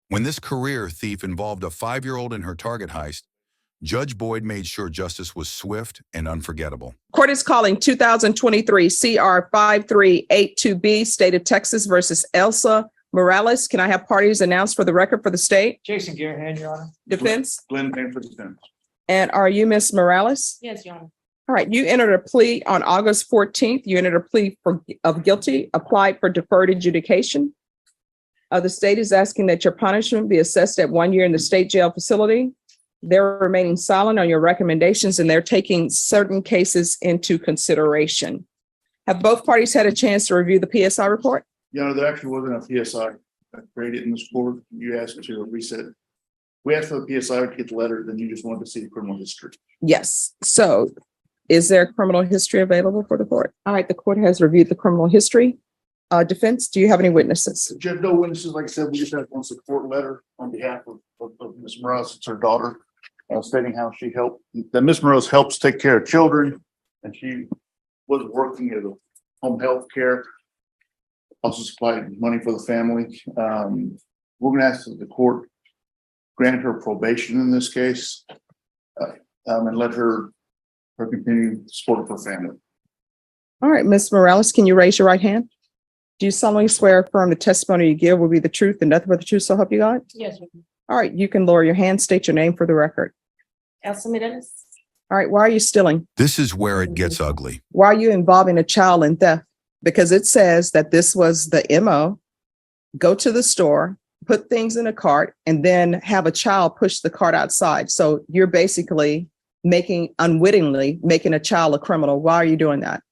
When this career thief involved a 5-year-old in her target heist, Judge Boyd made sure justice was swift and unforgettable. Court is calling 2023 CR 5382B, State of Texas versus Elsa Morales. Can I have parties announced for the record for the state? Jason Garahan, Your Honor. Defense? Glenn Payne for defense. And are you Miss Morales? Yes, Your Honor. All right, you entered a plea on August 14th. You entered a plea of guilty, applied for deferred adjudication. The state is asking that your punishment be assessed at 1 year in the state jail facility. They're remaining silent on your recommendations and they're taking certain cases into consideration. Have both parties had a chance to review the PSI report? Yeah, there actually wasn't a PSI created in this court. You asked to reset. We asked for the PSI to get the letter, then you just wanted to see the criminal history. Yes. So is there criminal history available for the court? All right, the court has reviewed the criminal history. Defense, do you have any witnesses? Judge, no witnesses. Like I said, we just have one support letter on behalf of Ms. Morales. It's her daughter, stating how she helped. That Ms. Morales helps take care of children, and she was working as a home health care. Also supplied money for the family. We're going to ask that the court grant her probation in this case, and let her continue support of her family. All right, Ms. Morales, can you raise your right hand? Do you solemnly swear or affirm the testimony you give will be the truth and nothing but the truth, so help you God? Yes, Your Honor. All right, you can lower your hand, state your name for the record. Elsa Morales. All right, why are you stealing? This is where it gets ugly. Why are you involving a child in theft? Because it says that this was the MO, go to the store, put things in a cart, and then have a child push the cart outside. So you're basically unwittingly making a child a criminal. Why are you doing that?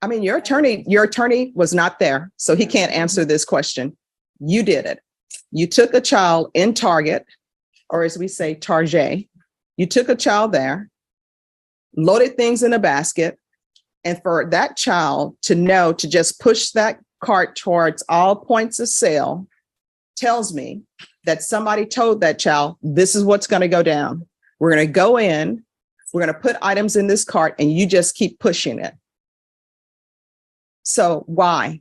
I mean, your attorney was not there, so he can't answer this question. You did it. You took a child in Target, or as we say, Target. You took a child there, loaded things in a basket, and for that child to know to just push that cart towards all points of sale tells me that somebody told that child, this is what's going to go down. We're going to go in, we're going to put items in this cart, and you just keep pushing it. So why?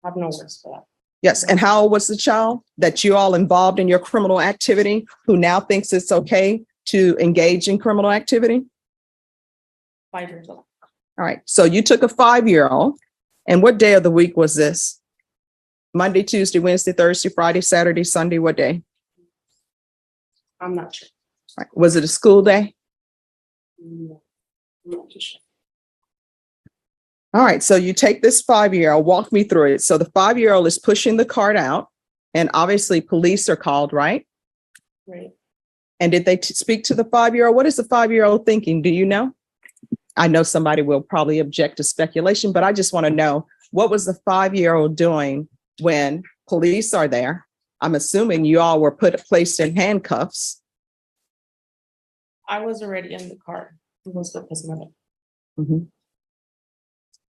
I have no words for that. Yes. And how old was the child that you all involved in your criminal activity who now thinks it's okay to engage in criminal activity? 5 years old. All right. So you took a 5-year-old. And what day of the week was this? Monday, Tuesday, Wednesday, Thursday, Friday, Saturday, Sunday, what day? I'm not sure. All right. Was it a school day? No, I'm not too sure. All right. So you take this 5-year-old, walk me through it. So the 5-year-old is pushing the cart out and obviously police are called, right? Right. And did they speak to the 5-year-old? What is the 5-year-old thinking? Do you know? I know somebody will probably object to speculation, but I just want to know, what was the 5-year-old doing when police are there? I'm assuming you all were placed in handcuffs. I was already in the car. It was with his mother. Mm-hmm.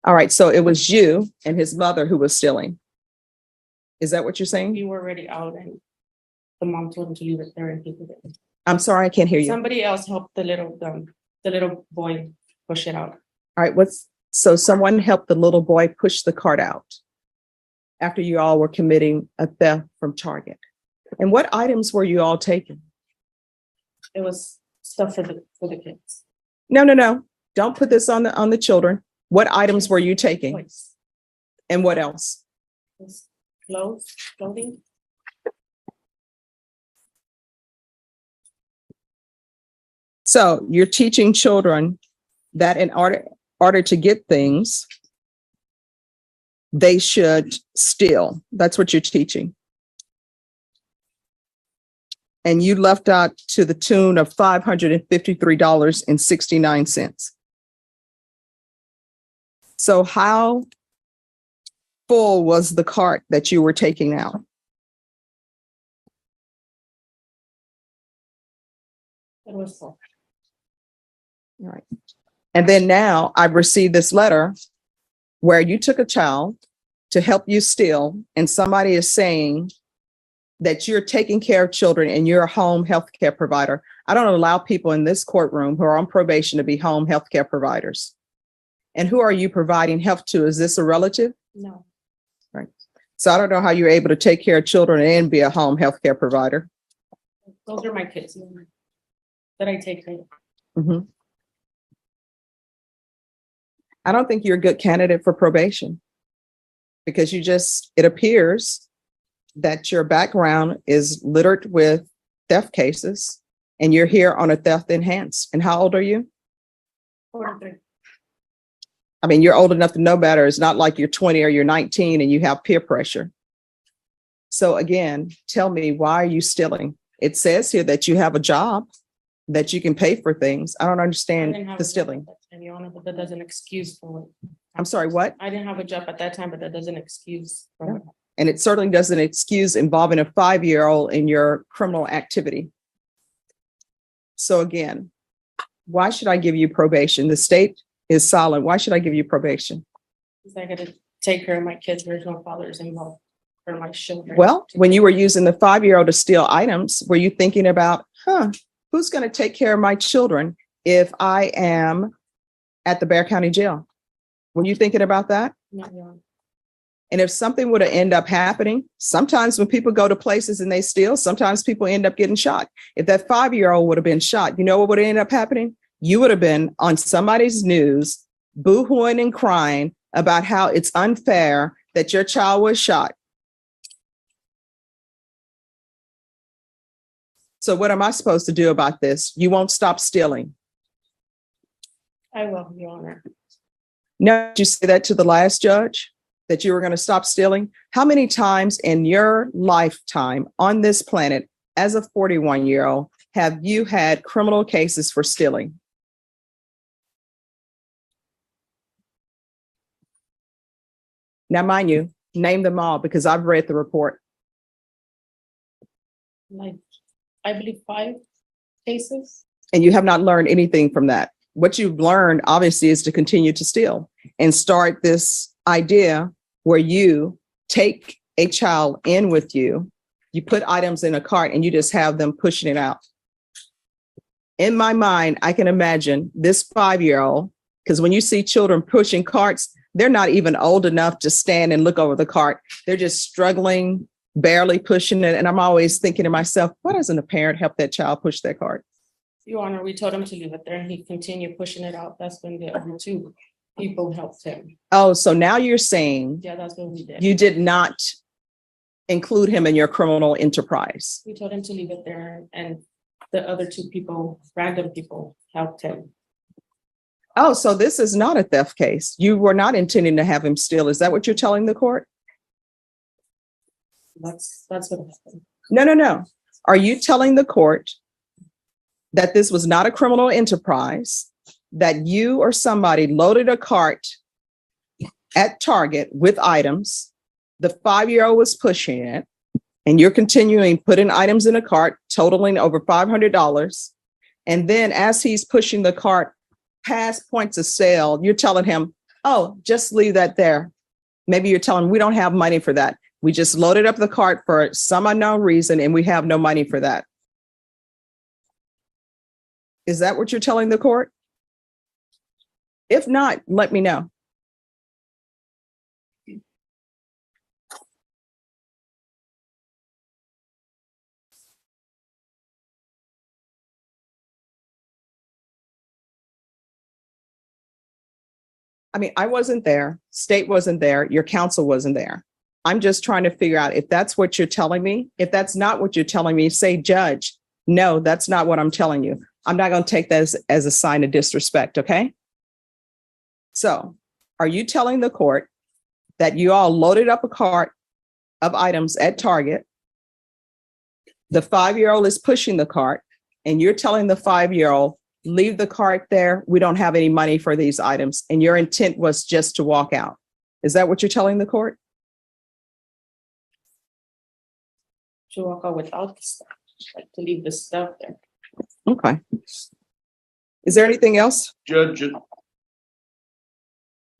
All right. So it was you and his mother who was stealing. Is that what you're saying? We were already out and the mom told him to leave it there and he did it. I'm sorry, I can't hear you. Somebody else helped the little boy push it out. All right. So someone helped the little boy push the cart out after you all were committing a theft from Target. And what items were you all taking? It was stuff for the kids. No. Don't put this on the children. What items were you taking? Toys. And what else? Clothing. So you're teaching children that in order to get things, they should steal. That's what you're teaching. And you left out to the tune of $553.69. So how full was the cart that you were taking out? It was full. All right. And then now I've received this letter where you took a child to help you steal, and somebody is saying that you're taking care of children and you're a home health care provider. I don't allow people in this courtroom who are on probation to be home healthcare providers. And who are you providing health to? Is this a relative? No, Right. So I don't know how you're able to take care of children and be a home healthcare provider. those are my kids that I take care of. Mhm. I don't think you're a good candidate for probation because it appears that your background is littered with theft cases and you're here on a theft enhanced. And how old are you? 43. I mean, you're old enough to know better. It's not like you're 20 or you're 19 and you have peer pressure. So again, tell me, why are you stealing? It says here that you have a job, that you can pay for things. I don't I didn't understand have the a job stealing. at that time, Your Honor, but that doesn't excuse for it. I'm sorry, what? I didn't have a job at that time, but that doesn't excuse for it. And it certainly doesn't excuse involving a 5-year-old in your criminal activity. So again, why should I give you probation? The state is silent. Why should I give you probation? Because I gotta take care of my kids. There's no fathers involved for my children. Well, when you were using the 5-year-old to steal items, were you thinking about, who's going to take care of my children if I am at the Bexar County Jail? Were you thinking about that? No, Your Honor. And if something would have ended up happening, sometimes when people go to places and they steal, sometimes people end up getting shot. If that 5-year-old would have been shot, you know what would have ended up happening? You would have been on somebody's news, boo-hooing and crying about how it's unfair that your child was shot. So what am I supposed to do about this? You won't stop stealing. I will, Your Honor. No, did you say that to the last judge, that you were going to stop stealing? How many times in your lifetime on this planet, as a 41-year-old, have you had criminal cases for stealing? Now, mind you, name them all because I've read the report. Like, I believe 5 cases. And you have not learned anything from that. What you've learned, obviously, is to continue to steal and start this idea where you take a child in with you, you put items in a cart and you just have them pushing it out. In my mind, I can imagine this 5-year-old, because when you see children pushing carts, they're not even old enough to stand and look over the cart. They're just struggling, barely pushing it. And I'm always thinking to myself, why doesn't a parent help that child push their cart? Your Honor, we told him to leave it there and he continued pushing it out. That's when the other 2 people helped him. Oh, so now you're saying Yeah, that's what we did. you did not include him in your criminal enterprise. We told him to leave it there and the other 2 people, random people, helped him. Oh, so this is not a theft case. You were not intending to have him steal. Is that what you're telling the court? That's what happened. No. Are you telling the court that this was not a criminal enterprise, that you or somebody loaded a cart at Target with items, the 5-year-old was pushing it, and you're continuing putting items in a cart totaling over $500. And then as he's pushing the cart past points of sale, you're telling him, oh, just leave that there. Maybe you're telling him, we don't have money for that. We just loaded up the cart for some unknown reason and we have no money for that. Is that what you're telling the court? If not, let me know. I mean, I wasn't there. State wasn't there. Your counsel wasn't there. I'm just trying to figure out if that's what you're telling me. If that's not what you're telling me, say, judge, no, that's not what I'm telling you. I'm not going to take that as a sign of disrespect. Okay. So are you telling the court that you all loaded up a cart of items at Target? The 5-year-old is pushing the cart and you're telling the 5-year-old, leave the cart there. We don't have any money for these items. And your intent was just to walk out. Is that what you're telling the court? To walk out without the stuff, like to leave the stuff there. Okay. Is there anything else? Judge,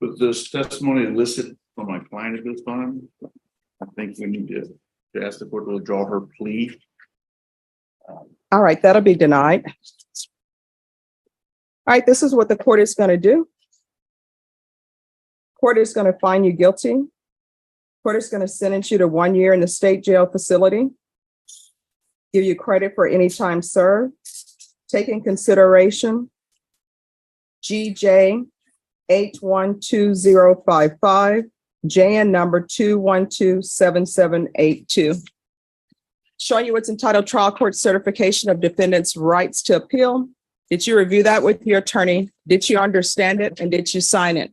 with this testimony elicited from my client at this time, I think we need to ask the court to withdraw her plea. All right, that'll be denied. All right, this is what the court is going to do. Court is going to find you guilty. Court is going to sentence you to 1 year in the state jail facility. Give you credit for any time served. Take in consideration GJ 812055, JN number 2127782. Showing you what's entitled Trial Court Certification of Defendant's Rights to Appeal. Did you review that with your attorney? Did you understand it and did you sign it?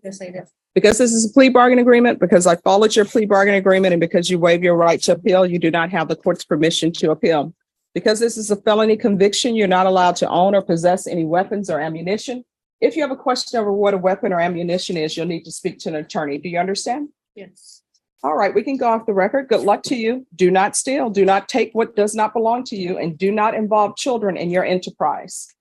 Yes, I did. Because this is a plea bargain agreement, because I followed your plea bargain agreement, and because you waive your right to appeal, you do not have the court's permission to appeal. Because this is a felony conviction, you're not allowed to own or possess any weapons or ammunition. If you have a question over what a weapon or ammunition is, you'll need to speak to an attorney. Do you understand? Yes. All right, we can go off the record. Good luck to you. Do not steal. Do not take what does not belong to you, and do not involve children in your enterprise.